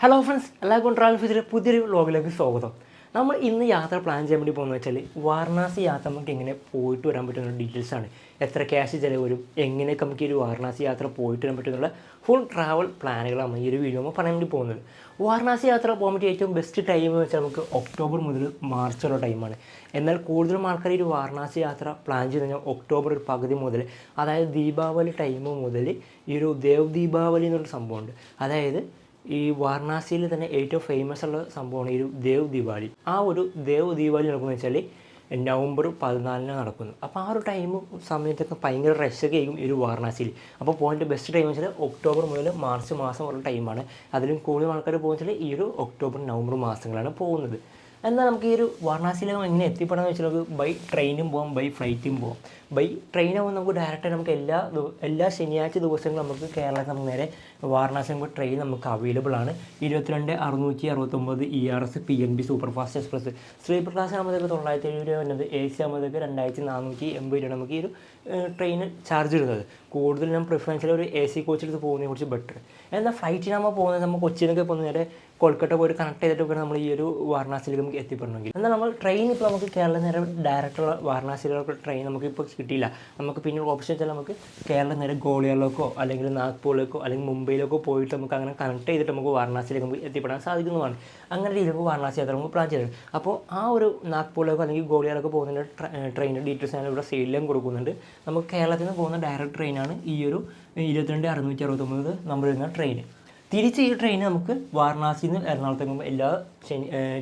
Hello friends, എല്ലാവർക്കും travel ഫീസിലെ പുതിയൊരു വ്ലോഗിലേക്ക് സ്വാഗതം. നമ്മൾ ഇന്ന് യാത്ര പ്ലാൻ ചെയ്യാൻ വേണ്ടി പോകുന്നത് വെച്ചാൽ വാരണാസി യാത്ര നമുക്ക് എങ്ങനെ പോയിട്ട് വരാൻ പറ്റുന്ന ഡീറ്റെയിൽസാണ്. എത്ര ക്യാഷ് ചിലവ് വരും, എങ്ങനെയൊക്കെ നമുക്ക് ഈ ഒരു വാരണാസി യാത്ര പോയിട്ട് വരാൻ പറ്റുന്നുള്ള ഫുൾ ട്രാവൽ പ്ലാനുകളാണ് ഈ ഒരു വീഡിയോ നമ്മൾ പറയാൻ വേണ്ടി പോകുന്നത്. വാരണാസി യാത്ര പോകാൻ പറ്റിയ ഏറ്റവും ബെസ്റ്റ് ടൈം എന്ന് വെച്ചാൽ നമുക്ക് ഒക്ടോബർ മുതൽ മാർച്ച് വരെ ടൈമാണ്. എന്നാൽ കൂടുതലും ആൾക്കാർ ഈ ഒരു വാരണാസി യാത്ര പ്ലാൻ ചെയ്ത് കഴിഞ്ഞാൽ ഒക്ടോബർ ഒരു പകുതി മുതൽ, അതായത് ദീപാവലി ടൈം മുതൽ ഈ ഒരു ദേവ് ദീപാവലി എന്നൊരു സംഭവമുണ്ട്. അതായത് ഈ വാരണാസിയിൽ തന്നെ ഏറ്റവും ഫേമസ് ഉള്ള സംഭവമാണ് ഈ ഒരു ദേവ് ദീപാവലി. ആ ഒരു ദേവ് ദീപാവലി നടക്കുന്നത് വെച്ചാൽ നവംബർ 14 നടക്കുന്നു. അപ്പോൾ ആ ഒരു സമയത്തൊക്കെ ഭയങ്കര റഷൊക്കെ ആയിരിക്കും ഈ ഒരു വാരണാസിയിൽ. അപ്പോൾ പോയിൻ്റ് ബെസ്റ്റ് ടൈം വെച്ചാൽ ഒക്ടോബർ മുതൽ മാർച്ച് മാസം ഉള്ള ടൈമാണ്. അതിലും കൂടുതൽ ആൾക്കാർ പോകുന്നത് വെച്ചാൽ ഈ ഒരു ഒക്ടോബർ നവംബർ മാസങ്ങളാണ് പോകുന്നത്. എന്നാൽ നമുക്ക് ഈ ഒരു വാരണാസിയിൽ എങ്ങനെ എത്തിപ്പെടാമെന്ന് വെച്ചാൽ നമുക്ക് ബൈ ട്രെയിനും പോകാം, ബൈ ഫ്ലൈറ്റും പോകാം. ബൈ ട്രെയിനാകുമ്പോൾ നമുക്ക് ഡയറക്റ്റ് നമുക്ക് എല്ലാ ശനിയാഴ്ച ദിവസങ്ങളും നമുക്ക് കേരളത്തിൽ നമുക്ക് നേരെ വാരണാസി നമുക്ക് ട്രെയിൻ നമുക്ക് അവൈലബിൾ ആണ്. 22-669 ERS PNB super fast express. Sleeper class ആകുമ്പോഴത്തേക്ക് 970 രൂപ വരുന്നത്, AC ആകുമ്പോഴത്തേക്ക് 2480 രൂപ നമുക്ക് ഈ ഒരു ട്രെയിൻ ചാർജ് ഇടുന്നത്. കൂടുതൽ ഞാൻ പ്രിഫറൻസിൽ ഒരു AC കോച്ചിലെടുത്ത് പോകുന്നതിനെ കുറിച്ച് ബെറ്റർ. എന്നാൽ ഫ്ലൈറ്റിനാകുമ്പോൾ പോകുന്നത് നമ്മൾ കൊച്ചിയിലൊക്കെ പോകുന്ന നേരെ കൊൽക്കട്ട പോയിട്ട് കണക്ട് ചെയ്തിട്ടൊക്കെ നമ്മൾ ഈ ഒരു വാരണാസിയിലേക്ക് നമുക്ക് എത്തിപ്പെടണമെങ്കിൽ. എന്നാൽ നമ്മൾ ട്രെയിൻ ഇപ്പോൾ നമുക്ക് കേരളം നേരെ ഡയറക്റ്റുള്ള വാരണാസിയിലുള്ള ട്രെയിൻ നമുക്കിപ്പോൾ കിട്ടിയില്ല. നമുക്ക് പിന്നെ ഓപ്ഷൻ വെച്ചാൽ നമുക്ക് കേരളം നേരെ ഗോളിയറിലേക്കോ അല്ലെങ്കിൽ നാഗ്പൂരിലേക്കോ അല്ലെങ്കിൽ മുംബൈയിലേക്കോ പോയിട്ട് നമുക്ക് അങ്ങനെ കണക്ട് ചെയ്തിട്ട് നമുക്ക് വാരണാസിയിലേക്ക് നമുക്ക് എത്തിപ്പെടാൻ സാധിക്കുന്നതാണ്. അങ്ങനെ രീതിയിൽ വാരണാസി യാത്ര നമുക്ക് പ്ലാൻ ചെയ്തത്. അപ്പോൾ ആ ഒരു നാഗ്പൂരിലേക്കോ അല്ലെങ്കിൽ ഗോളിയറിലേക്കോ പോകുന്നതിൻ്റെ ട്രെയിനിൻ്റെ ഡീറ്റെയിൽസ് ഞാൻ ഇവിടെ സൈഡിലും കൊടുക്കുന്നുണ്ട്. നമുക്ക് കേരളത്തിൽ നിന്ന് പോകുന്ന ഡയറക്റ്റ് ട്രെയിനാണ് ഈ ഒരു 22-669 നമ്പർ വരുന്ന ട്രെയിൻ. തിരിച്ച് ഈ ട്രെയിൻ നമുക്ക് വാരണാസിയിൽ നിന്ന് എറണാകുളത്തേക്ക് എല്ലാ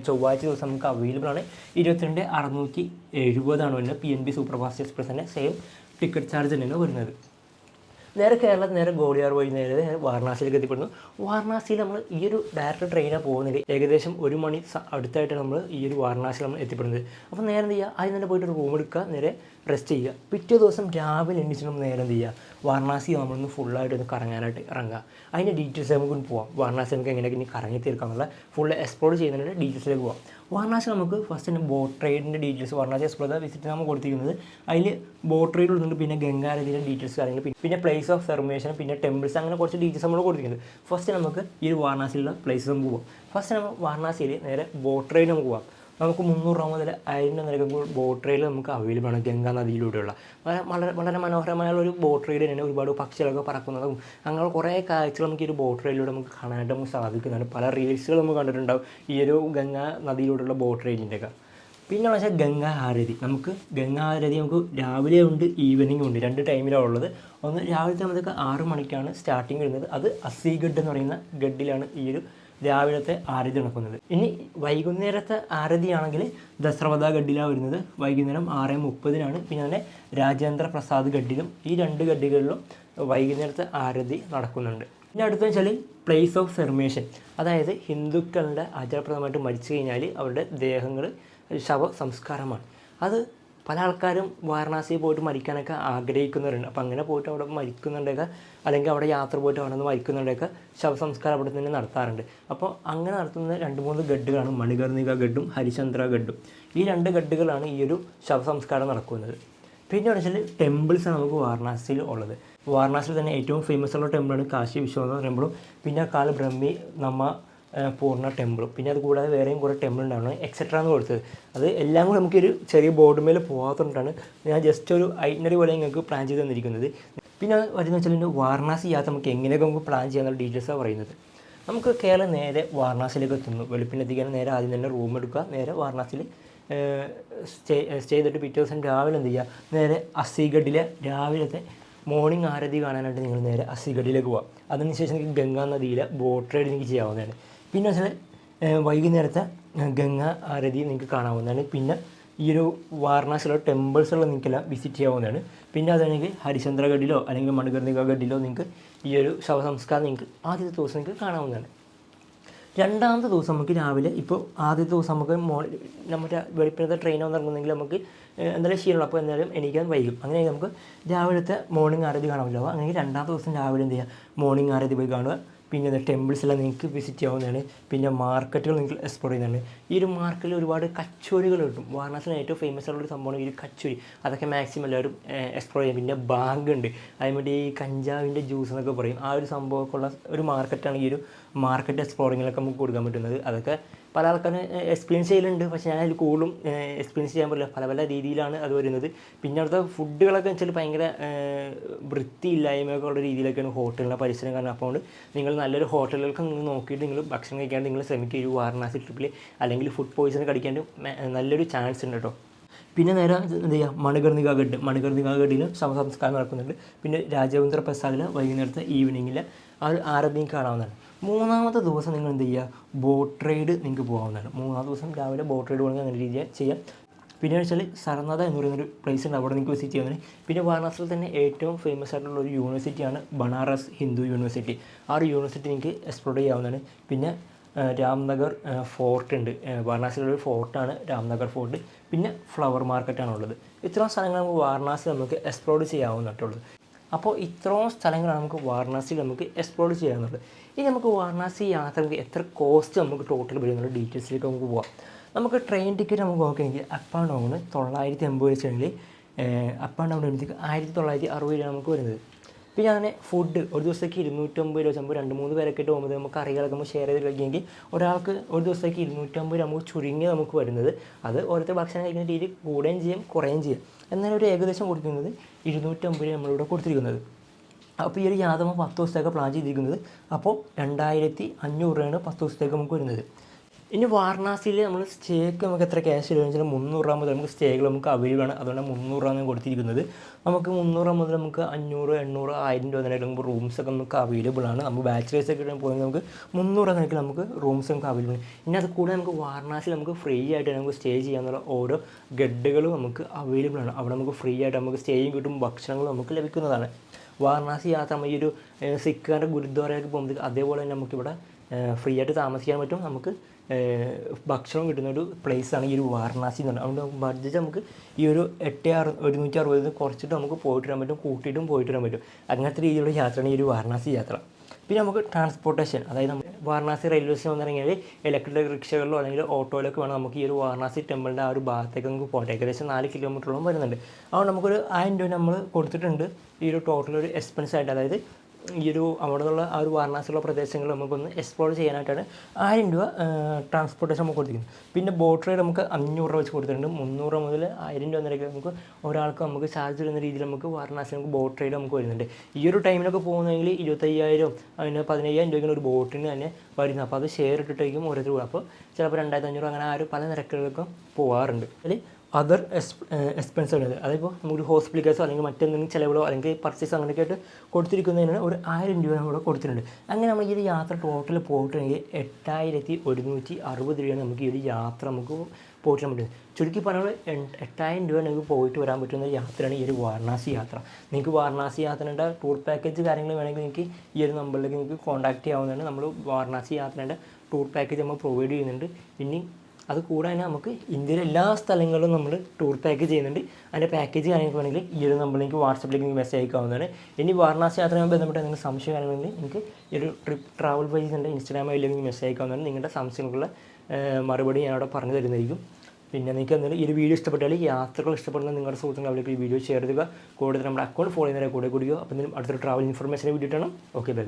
ചൊവ്വാഴ്ച ദിവസം നമുക്ക് അവൈലബിൾ ആണ്. 22,670 വരുന്നത്. PNB സൂപ്പർ ഫാസ്റ്റ് എക്സ്പ്രസിൻ്റെ സെയിം ടിക്കറ്റ് ചാർജ് തന്നെയാണ് വരുന്നത്. നേരെ കേരളത്തിൽ നേരെ ഗോളിയാർ വഴി നേരെ വാരണാസിയിലേക്ക് എത്തിപ്പെടുന്നു. വാരണാസിയിൽ നമ്മൾ ഈ ഒരു ഡയറക്റ്റ് ട്രെയിനാണ് പോകുന്നത്. ഏകദേശം 1 മണി അടുത്തായിട്ടാണ് നമ്മൾ ഈ ഒരു വാരണാസിയിൽ നമ്മൾ എത്തിപ്പെടുന്നത്. അപ്പോൾ നേരെ എന്ത് ചെയ്യുക, ആദ്യം തന്നെ പോയിട്ട് ഒരു റൂം എടുക്കുക, നേരെ റെസ്റ്റ് ചെയ്യുക. പിറ്റേ ദിവസം രാവിലെ എണീച്ചിട്ട് നമ്മൾ നേരെ എന്ത് ചെയ്യുക, വാരണാസി നമ്മളൊന്ന് ഫുള്ളായിട്ട് ഒന്ന് കറങ്ങാനായിട്ട് ഇറങ്ങുക. അതിൻ്റെ ഡീറ്റെയിൽസ് നമുക്ക് പോകാം. വാരണാസി നമുക്ക് എങ്ങനെയൊക്കെ ഇനി കറങ്ങി തീർക്കാമെന്നുള്ള ഫുള്ള് എക്സ്പ്ലോർ ചെയ്യുന്നതിൻ്റെ ഡീറ്റെയിൽസിലേക്ക് പോകാം. വാരണാസി നമുക്ക് ഫസ്റ്റ് തന്നെ ബോട്ട് റൈഡിൻ്റെ ഡീറ്റെയിൽസ് വാരണാസി എക്സ്പ്ലോർ വിസിറ്റ് നമ്മൾ കൊടുത്തിരിക്കുന്നത്. അതിൽ ബോട്ട് റൈഡ് കൊടുത്തിട്ടുണ്ട്, പിന്നെ ഗംഗാരതിൻ്റെ ഡീറ്റെയിൽസ് കാര്യങ്ങൾ, പിന്നെ പ്ലേസ് ഓഫ് സെർമേഷൻ, പിന്നെ ടെമ്പിൾസ്, അങ്ങനെ കുറച്ച് ഡീറ്റെയിൽസ് നമ്മൾ കൊടുത്തിരിക്കുന്നത്. ഫസ്റ്റ് നമുക്ക് ഈ ഒരു വാരണാസിയിലുള്ള പ്ലേസ് നമുക്ക് പോകാം. ഫസ്റ്റ് നമ്മൾ വാരണാസിയിൽ നേരെ ബോട്ട് റൈഡ് നമുക്ക് പോകാം. നമുക്ക് 300 രൂപ മുതൽ 1000 നിരക്ക് ബോട്ട് റൈഡ് നമുക്ക് അവൈലബിൾ ആണ്. ഗംഗാ നദിയിലൂടെയുള്ള വളരെ മനോഹരമായ ഒരു ബോട്ട് റൈഡ് തന്നെ. ഒരുപാട് പക്ഷികളൊക്കെ പറക്കുന്നതും അങ്ങനെ കുറേ കാഴ്ചകൾ നമുക്ക് ഈ ഒരു ബോട്ട് റൈഡിലൂടെ നമുക്ക് കാണാനായിട്ട് നമുക്ക് സാധിക്കുന്നതാണ്. പല റീൽസുകൾ നമുക്ക് കണ്ടിട്ടുണ്ടാവും ഈ ഒരു ഗംഗാ നദിയിലൂടെയുള്ള ബോട്ട് റൈഡിൻ്റെയൊക്കെ. പിന്നെ വെച്ചാൽ ഗംഗാ ആരതി. നമുക്ക് ഗംഗാ ആരതി നമുക്ക് രാവിലെ ഉണ്ട്, ഈവനിങ് ഉണ്ട്, 2 ടൈമിലാണ് ഉള്ളത്. ഒന്ന് രാവിലത്തെ നമുക്ക് 6 മണിക്കാണ് സ്റ്റാർട്ടിങ് വരുന്നത്. അത് അസിഗഡ് എന്ന് പറയുന്ന ഗഡിലാണ് ഈ ഒരു രാവിലത്തെ ആരതി നടക്കുന്നത്. ഇനി വൈകുന്നേരത്തെ ആരതിയാണെങ്കിൽ ദസ്രവദ ഗഡിലാണ് വരുന്നത്. വൈകുന്നേരം 6:30 പിന്നെ തന്നെ രാജേന്ദ്ര പ്രസാദ് ഗഡിലും, ഈ 2 ഗഡികളിലും വൈകുന്നേരത്തെ ആരതി നടക്കുന്നുണ്ട്. പിന്നെ അടുത്തെന്ന് വെച്ചാൽ പ്ലേസ് ഓഫ് സെർമേഷൻ. അതായത് ഹിന്ദുക്കളുടെ ആചാരപ്രദമായിട്ട് മരിച്ചു കഴിഞ്ഞാൽ അവരുടെ ദേഹങ്ങൾ ശവ സംസ്കാരമാണ്. അത് പല ആൾക്കാരും വാരണാസിയിൽ പോയിട്ട് മരിക്കാനൊക്കെ ആഗ്രഹിക്കുന്നവരുണ്ട്. അപ്പോൾ അങ്ങനെ പോയിട്ട് അവിടെ മരിക്കുന്നുണ്ടൊക്കെ, അല്ലെങ്കിൽ അവിടെ യാത്ര പോയിട്ട് അവിടെ നിന്ന് മരിക്കുന്നുണ്ടൊക്കെ ശവസംസ്കാരം അവിടെ തന്നെ നടത്താറുണ്ട്. അപ്പോൾ അങ്ങനെ നടത്തുന്ന 2-3 ഗഡുകളാണ് മണികർണിക ഗഡും ഹരിചന്ദ്ര ഗഡും. ഈ 2 ഗഡുകളാണ് ഈ ഒരു ശവസംസ്കാരം നടക്കുന്നത്. പിന്നെ വെച്ചാൽ ടെമ്പിൾസാണ് നമുക്ക് വാരണാസിയിൽ ഉള്ളത്. വാരണാസിയിൽ തന്നെ ഏറ്റവും ഫേമസ് ഉള്ള ടെമ്പിളാണ് കാശി വിശ്വനാഥ ടെമ്പിളും, പിന്നെ കാൽ ബ്രഹ്മി നമ്മ പൂർണ്ണ ടെമ്പിളും, പിന്നെ അത് കൂടാതെ വേറെയും കുറേ ടെമ്പിൾ ഉണ്ടാവണം എക്സെട്ര എന്ന് കൊടുത്തത്. അത് എല്ലാം കൂടി നമുക്കൊരു ചെറിയ ബോർഡ് മേൽ പോകാത്തതുകൊണ്ടാണ് ഞാൻ ജസ്റ്റ് ഒരു ഐറ്റിനറി പോലെ നിങ്ങൾക്ക് പ്ലാൻ ചെയ്ത് തന്നിരിക്കുന്നത്. പിന്നെ വരുന്ന വെച്ചാൽ വാരണാസി യാത്ര നമുക്ക് എങ്ങനെയൊക്കെ നമുക്ക് പ്ലാൻ ചെയ്യാനുള്ള ഡീറ്റെയിൽസാണ് പറയുന്നത്. നമുക്ക് കേരളം നേരെ വാരണാസിയിലേക്ക് എത്തുന്നു. വെളുപ്പിനെത്തിക്കാൻ നേരെ ആദ്യം തന്നെ റൂം എടുക്കുക, നേരെ വാരണാസിയിൽ സ്റ്റേ ചെയ്തിട്ട് പിറ്റേ ദിവസം രാവിലെ എന്ത് ചെയ്യുക, നേരെ അസിഗഡിലെ രാവിലത്തെ മോർണിംഗ് ആരതി കാണാനായിട്ട് നിങ്ങൾ നേരെ അസിഗഡിലേക്ക് പോകാം. അതിനുശേഷം നിങ്ങൾക്ക് ഗംഗാ നദിയിലെ ബോട്ട് റൈഡ് നിങ്ങൾക്ക് ചെയ്യാവുന്നതാണ്. പിന്നെ വെച്ചാൽ വൈകുന്നേരത്തെ ഗംഗാ ആരതി നിങ്ങൾക്ക് കാണാവുന്നതാണ്. പിന്നെ ഈ ഒരു വാരണാസിയിലുള്ള ടെമ്പിൾസുള്ള നിങ്ങൾക്കെല്ലാം വിസിറ്റ് ചെയ്യാവുന്നതാണ്. പിന്നെ അതാണെങ്കിൽ ഹരിചന്ദ്ര ഗഡിലോ അല്ലെങ്കിൽ മണികർണിക ഗഡിലോ നിങ്ങൾക്ക് ഈ ഒരു ശവസംസ്കാരം നിങ്ങൾക്ക് ആദ്യത്തെ ദിവസം നിങ്ങൾക്ക് കാണാവുന്നതാണ്. രണ്ടാമത്തെ ദിവസം നമുക്ക് രാവിലെ, ഇപ്പോൾ ആദ്യത്തെ ദിവസം നമുക്ക് നമ്മുടെ വെളുപ്പിനത്തെ ട്രെയിൻ വന്നിറങ്ങുന്നെങ്കിൽ നമുക്ക് എന്തായാലും ക്ഷീണമുള്ളൂ, അപ്പോൾ എന്തായാലും എണീക്കാൻ വൈകും. അങ്ങനെ നമുക്ക് രാവിലത്തെ മോർണിംഗ് ആരതി കാണാമല്ലോ. അങ്ങനെ രണ്ടാമത്തെ ദിവസം രാവിലെ എന്ത് ചെയ്യുക, മോർണിംഗ് ആരതി പോയി കാണുക. പിന്നെ ടെമ്പിൾസ് എല്ലാം നിങ്ങൾക്ക് വിസിറ്റ് ചെയ്യാവുന്നതാണ്. പിന്നെ മാർക്കറ്റുകൾ നിങ്ങൾക്ക് എക്സ്പ്ലോർ ചെയ്യുന്നതാണ്. ഈ ഒരു മാർക്കറ്റിൽ ഒരുപാട് കച്ചോരികൾ കിട്ടും. വാരണാസിയിൽ ഏറ്റവും ഫേമസ് ആയിട്ടുള്ള ഒരു സംഭവമാണ് ഈ ഒരു കച്ചോരി. അതൊക്കെ മാക്സിമം എല്ലാവരും എക്സ്പ്ലോർ ചെയ്യും. പിന്നെ ബാഗ് ഉണ്ട്, അതിനുവേണ്ടി ഈ കഞ്ചാവിൻ്റെ ജ്യൂസ് എന്നൊക്കെ പറയും. ആ ഒരു സംഭവമൊക്കെ ഉള്ള ഒരു മാർക്കറ്റാണ് ഈ ഒരു മാർക്കറ്റ് എക്സ്പ്ലോറിങ്ങിലൊക്കെ നമുക്ക് കൊടുക്കാൻ പറ്റുന്നത്. അതൊക്കെ പല ആൾക്കാരും എക്സ്പീരിയൻസ് ചെയ്യലുണ്ട്, പക്ഷേ ഞാൻ അതിൽ കൂടുതലും എക്സ്പീരിയൻസ് ചെയ്യാൻ പറ്റില്ല. പല പല രീതിയിലാണ് അത് വരുന്നത്. പിന്നെ അവിടുത്തെ ഫുഡുകളൊക്കെ വെച്ചാൽ ഭയങ്കര വൃത്തിയില്ലായ്മയൊക്കെ ഉള്ള രീതിയിലൊക്കെയാണ് ഹോട്ടലിൻ്റെ പരിസരം കാണുന്നത്. അപ്പോൾ നിങ്ങൾ നല്ലൊരു ഹോട്ടലുകൾക്ക് നിങ്ങൾ നോക്കിയിട്ട് നിങ്ങൾ ഭക്ഷണം കഴിക്കാണ്ട് നിങ്ങൾ ശ്രമിക്കുക ഈ വാരണാസി ട്രിപ്പിൽ, അല്ലെങ്കിൽ ഫുഡ് പോയിസൺ കടിക്കാണ്ട് നല്ലൊരു ചാൻസ് ഉണ്ട് കേട്ടോ. പിന്നെ നേരെ എന്ത് ചെയ്യുക, മണികർണികാഗഡിൽ ശവസംസ്കാരം നടക്കുന്നുണ്ട്. പിന്നെ രാജേന്ദ്ര പ്രസാദിൽ വൈകുന്നേരത്തെ ഈവനിങ്ങിൽ ആരതി നിങ്ങൾക്ക് കാണാവുന്നതാണ്. മൂന്നാമത്തെ ദിവസം നിങ്ങൾ എന്ത് ചെയ്യുക, ബോട്ട് റൈഡ് നിങ്ങൾക്ക് പോകാവുന്നതാണ്. മൂന്നാമത്തെ ദിവസം രാവിലെ ബോട്ട് റൈഡ് പോകണമെങ്കിൽ അങ്ങനെ രീതിയിൽ ചെയ്യാം. പിന്നെ വെച്ചാൽ സരനാഥ എന്ന് പറയുന്നൊരു പ്ലേസ് ഉണ്ട്, അവിടെ നിങ്ങൾക്ക് വിസിറ്റ് ചെയ്യാവുന്നതാണ്. പിന്നെ വാരണാസിയിൽ തന്നെ ഏറ്റവും ഫേമസ് ആയിട്ടുള്ള ഒരു യൂണിവേഴ്സിറ്റിയാണ് ബനാറസ് ഹിന്ദു യൂണിവേഴ്സിറ്റി. ആ ഒരു യൂണിവേഴ്സിറ്റി നിങ്ങൾക്ക് എക്സ്പ്ലോർ ചെയ്യാവുന്നതാണ്. പിന്നെ രാംനഗർ ഫോർട്ട് ഉണ്ട്, വാരണാസിയിലൊരു ഫോർട്ടാണ് രാംനഗർ ഫോർട്ട്. പിന്നെ ഫ്ലവർ മാർക്കറ്റാണുള്ളത്. ഇത്രയും സ്ഥലങ്ങൾ നമുക്ക് വാരണാസി നമുക്ക് എക്സ്പ്ലോർ ചെയ്യാവുന്നതായിട്ടുള്ളത്. അപ്പോൾ ഇത്രയും സ്ഥലങ്ങളാണ് നമുക്ക് വാരണാസിയിൽ നമുക്ക് എക്സ്പ്ലോർ ചെയ്യാവുന്നത്. ഇനി നമുക്ക് വാരണാസി യാത്രയ്ക്ക് എത്ര കോസ്റ്റ് നമുക്ക് ടോട്ടൽ വരുന്നുള്ള ഡീറ്റെയിൽസിലേക്ക് നമുക്ക് പോകാം. നമുക്ക് ട്രെയിൻ ടിക്കറ്റ് നമുക്ക് നോക്കുകയാണെങ്കിൽ അപ്പ് ആൻഡ് ഡൗൺ 980 വെച്ചാണെങ്കിൽ അപ്പ് ആൻഡ് ഡൗൺ വരുമ്പോഴത്തേക്ക് 1960 രൂപ നമുക്ക് വരുന്നത്. പിന്നെ അങ്ങനെ ഫുഡ് ഒരു ദിവസത്തേക്ക് 250 രൂപ നമുക്ക് 2-3 പേരൊക്കെ ആയിട്ട് പോകുമ്പോൾ നമുക്ക് കറികളൊക്കെ നമ്മൾ ഷെയർ ചെയ്ത് കഴിക്കുമെങ്കിൽ ഒരാൾക്ക് ഒരു ദിവസത്തേക്ക് 250 രൂപ നമുക്ക് ചുരുങ്ങി നമുക്ക് വരുന്നത്. അത് ഓരോരുത്തർ ഭക്ഷണം കഴിക്കുന്ന രീതി കൂടുകയും ചെയ്യും കുറയുകയും ചെയ്യും. എന്നാലും ഒരു ഏകദേശം കൊടുക്കുന്നത് 250 രൂപ നമ്മളിവിടെ കൊടുത്തിരിക്കുന്നത്. അപ്പോൾ ഈ ഒരു യാത്ര 10 ദിവസത്തേക്ക് പ്ലാൻ ചെയ്തിരിക്കുന്നത്. അപ്പോൾ 2500 രൂപയാണ് 10 ദിവസത്തേക്ക് നമുക്ക് വരുന്നത്. ഇനി വാരണാസിയിൽ നമ്മൾ സ്റ്റേക്ക് നമുക്ക് എത്ര ക്യാഷ് വരുമെന്ന് വെച്ചാൽ 300 രൂപ മുതൽ നമുക്ക് സ്റ്റേകൾ നമുക്ക് അവൈലബിൾ ആണ്. അതുകൊണ്ട് 300 രൂപ കൊടുത്തിരിക്കുന്നത്. നമുക്ക് 300 രൂപ മുതൽ നമുക്ക് 500, 800, 1000 രൂപ നിലയിൽ നമുക്ക് റൂംസൊക്കെ നമുക്ക് അവൈലബിൾ ആണ്. നമുക്ക് ബാച്ചിലേഴ്സൊക്കെ പോയെങ്കിൽ നമുക്ക് 300 രൂപ നിലയ്ക്ക് നമുക്ക് റൂംസ് നമുക്ക് അവൈലബിൾ ആണ്. ഇനി അത് കൂടെ നമുക്ക് വാരണാസിയിൽ നമുക്ക് ഫ്രീ ആയിട്ട് നമുക്ക് സ്റ്റേ ചെയ്യാനുള്ള ഓരോ ഗഡുകളും നമുക്ക് അവൈലബിൾ ആണ്. അവിടെ നമുക്ക് ഫ്രീ ആയിട്ട് നമുക്ക് സ്റ്റേയും കിട്ടും, ഭക്ഷണങ്ങളും നമുക്ക് ലഭിക്കുന്നതാണ്. വാരണാസി യാത്ര നമ്മൾ ഈ ഒരു സിഖുകാരുടെ ഗുരുദ്വാരയിലേക്ക് പോകുമ്പോൾ അതേപോലെ തന്നെ നമുക്കിവിടെ ഫ്രീ ആയിട്ട് താമസിക്കാൻ പറ്റും. നമുക്ക് ഭക്ഷണം കിട്ടുന്ന ഒരു പ്ലേസാണ് ഈ ഒരു വാരണാസി എന്ന് പറയുന്നത്. അതുകൊണ്ട് ബഡ്ജറ്റ് നമുക്ക് ഈ ഒരു 160 കുറച്ചിട്ട് നമുക്ക് പോയിട്ട് വരാൻ പറ്റും, കൂട്ടിയിട്ടും പോയിട്ട് വരാൻ പറ്റും. അങ്ങനത്തെ രീതിയിലുള്ള യാത്രയാണ് ഈ ഒരു വാരണാസി യാത്ര. പിന്നെ നമുക്ക് ട്രാൻസ്പോർട്ടേഷൻ, അതായത് നമ്മൾ വാരണാസി റെയിൽവേ സ്റ്റേഷൻ വന്നിറങ്ങിയാൽ ഇലക്ട്രിക് റിക്ഷകളിലോ അല്ലെങ്കിൽ ഓട്ടോയിലൊക്കെ വേണം നമുക്ക് ഈ ഒരു വാരണാസി ടെമ്പിളിൻ്റെ ആ ഒരു ഭാഗത്തേക്ക് നമുക്ക് പോകട്ടെ. ഏകദേശം 4 കിലോമീറ്ററോളം വരുന്നുണ്ട്. അതുകൊണ്ട് നമുക്കൊരു 1000 രൂപ നമ്മൾ കൊടുത്തിട്ടുണ്ട് ഈ ഒരു ടോട്ടൽ ഒരു എക്സ്പെൻസ് ആയിട്ട്. അതായത് ഈ ഒരു അവിടെ നിന്നുള്ള ആ ഒരു വാരണാസിയുള്ള പ്രദേശങ്ങൾ നമുക്കൊന്ന് എക്സ്പ്ലോർ ചെയ്യാനായിട്ടാണ് 1000 രൂപ ട്രാൻസ്പോർട്ടേഷൻ നമുക്ക് കൊടുത്തിരിക്കുന്നത്. പിന്നെ ബോട്ട് റൈഡ് നമുക്ക് 500 രൂപ വെച്ച് കൊടുത്തിട്ടുണ്ട്. 300 മുതൽ 1000 രൂപ വരെ നമുക്ക് ഒരാൾക്ക് നമുക്ക് ചാർജ് വരുന്ന രീതിയിൽ നമുക്ക് വാരണാസി നമുക്ക് ബോട്ട് റൈഡ് നമുക്ക് വരുന്നുണ്ട്. ഈ ഒരു ടൈമിലൊക്കെ പോകുന്നതെങ്കിൽ 25,000 അതിന് 15,000 രൂപയ്ക്കാണ് ഒരു ബോട്ടിന് തന്നെ വരുന്നത്. അപ്പോൾ അത് ഷെയർ ഇട്ടിട്ടായിരിക്കും ഓരോരുത്തർ പോകുക. അപ്പോൾ ചിലപ്പോൾ 2500 അങ്ങനെ ആ ഒരു പല നിരക്കുകളിലൊക്കെ പോകാറുണ്ട്. അതിൽ അതർ എക്സ്പെൻസ് ഉണ്ട്. അതിപ്പോൾ നമുക്ക് ഹോസ്പിറ്റൽ കേസോ അല്ലെങ്കിൽ മറ്റെന്തെങ്കിലും ചിലവുകളോ അല്ലെങ്കിൽ പർച്ചേസ് അങ്ങനെയൊക്കെ ആയിട്ട് കൊടുത്തിരിക്കുന്നതിന് ഒരു 1000 രൂപ നമ്മൾ കൊടുത്തിട്ടുണ്ട്. അങ്ങനെ നമ്മൾ ഈ ഒരു യാത്ര ടോട്ടൽ പോയിട്ടുണ്ടെങ്കിൽ 8160 രൂപയാണ് നമുക്ക് ഈ ഒരു യാത്ര നമുക്ക് പോയിട്ട് പറ്റുന്നത്. ചുരുക്കി പറഞ്ഞാൽ 8000 രൂപ നിങ്ങൾക്ക് പോയിട്ട് വരാൻ പറ്റുന്ന യാത്രയാണ് ഈ ഒരു വാരണാസി യാത്ര. നിങ്ങൾക്ക് വാരണാസി യാത്രയുടെ ടൂർ പാക്കേജ് കാര്യങ്ങൾ വേണമെങ്കിൽ നിങ്ങൾക്ക് ഈ ഒരു നമ്പറിലേക്ക് നിങ്ങൾക്ക് കോൺടാക്ട് ചെയ്യാവുന്നതാണ്. നമ്മൾ വാരണാസി യാത്രയുടെ ടൂർ പാക്കേജ് നമ്മൾ പ്രൊവൈഡ് ചെയ്യുന്നുണ്ട്. ഇനി അത് കൂടാതെ നമുക്ക് ഇന്ത്യയിലെ എല്ലാ സ്ഥലങ്ങളിലും നമ്മൾ ടൂർ പാക്കേജ് ചെയ്യുന്നുണ്ട്. അതിൻ്റെ പാക്കേജ് കാര്യങ്ങൾക്ക് വേണമെങ്കിൽ ഈ ഒരു നമ്പറിലേക്ക് വാട്സപ്പിലേക്ക് നിങ്ങൾക്ക് മെസ്സേജ് അയക്കാവുന്നതാണ്. ഇനി വാരണാസി യാത്രയുമായി ബന്ധപ്പെട്ട് എന്തെങ്കിലും സംശയം കാര്യങ്ങളുണ്ടെങ്കിൽ നിങ്ങൾക്ക് ഈ ഒരു ട്രിപ്പ് ട്രാവൽ പേജ് ഉണ്ട്, ഇൻസ്റ്റാഗ്രാം വഴിയിലേക്ക് മെസ്സേജ് അയക്കാവുന്നതാണ്. നിങ്ങളുടെ സംശയങ്ങൾക്കുള്ള മറുപടി ഞാൻ അവിടെ പറഞ്ഞു തരുന്നതായിരിക്കും. പിന്നെ നിങ്ങൾക്ക് എന്തെങ്കിലും ഈ ഒരു വീഡിയോ ഇഷ്ടപ്പെട്ടാൽ യാത്രകൾ ഇഷ്ടപ്പെടുന്ന നിങ്ങളുടെ സുഹൃത്തുക്കളിലേക്ക് ഈ വീഡിയോ ഷെയർ ചെയ്യുക. കൂടുതൽ നമ്മുടെ അക്കൗണ്ട് ഫോളോ ചെയ്യുന്നവരെ കൂടെ കൂടിയോ. അപ്പോൾ അടുത്തൊരു ട്രാവൽ ഇൻഫർമേഷനെ വീഡിയോ ഇട്ടണം. Okay, by.